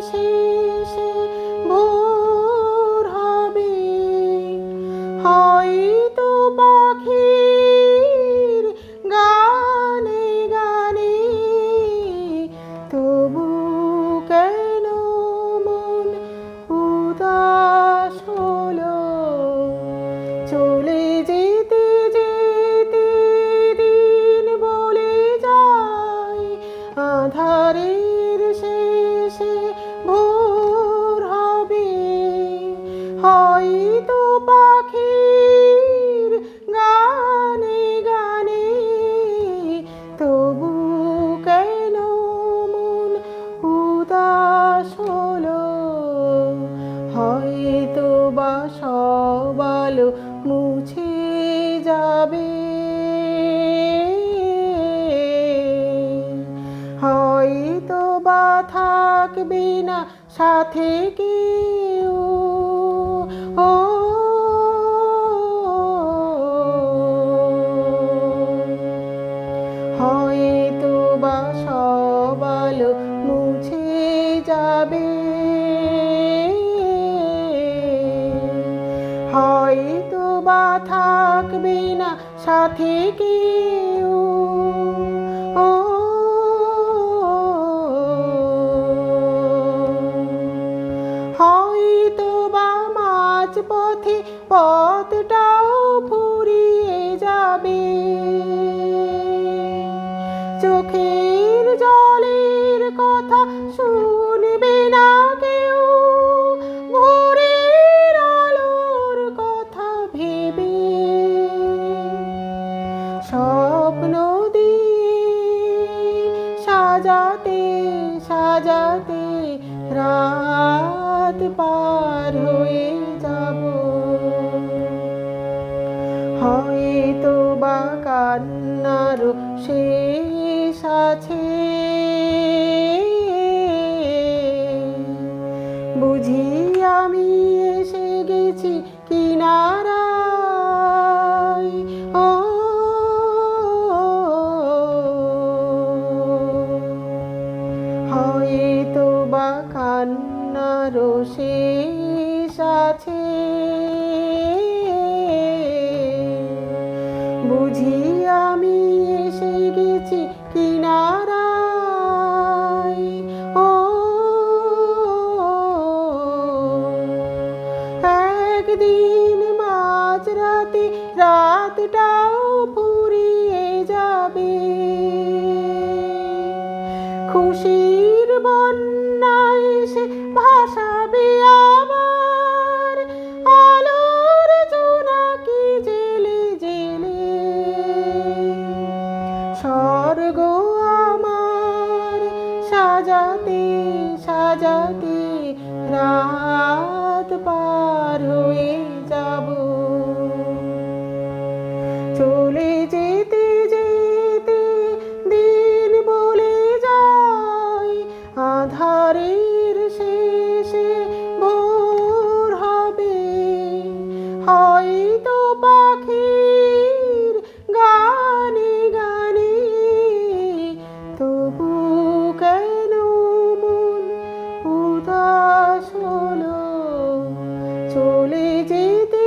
শেষে ভোর হবে, হয়তো পাখির গানে গানে, তবু কেন মন উদাস হলো। চলে যেতে যেতে দিন বলে যায়, আঁধারের শেষে ভোর হবে, হয়তো পাখির গানে গানে, তবু কেন মন উদাস হলো। হয়তো বা সব আলো মুছে যাবে, হয়তো বা থাকবে না সাথে কেউ। ও হয়তো বা সব আলো মুছে যাবে, হয়তো বা থাকবে না সাথে কেউ। ও হয়তো বা মাঝ পথে পথটাও ফুরিয়ে যাবে, চোখের জলের কথা শুনবে না কেউ, ভোরের আলোর কথা ভেবে স্বপ্ন দিয়ে সাজাতে সাজাতে রাত পার হয়ে যাব। হয়তো বা কান্নারও শেষ আছে, বুঝি আমি এসে গেছি কিনারায়। ও হয়তো বা কান্নারও শেষ আছে, বুঝি আমি এসে গেছি কিনারায়। ও একদিন মাঝরাতে রাতটাও ফুরিয়ে যাবে, খুশির বন্যা এসে ভাসাবে আবার, আলোর জোনাকি জেলে জেলে। স্বর্গ আমার সাজাতে সাজাতে রাত পার হয়ে যাব। চলে যেতে যেতে দিন বলে যায়, আঁধারের শেষে ভোর হবে, হয়তো পাখির গানে গানে, তবু কেন মন উদাস হলো। চলে যেতে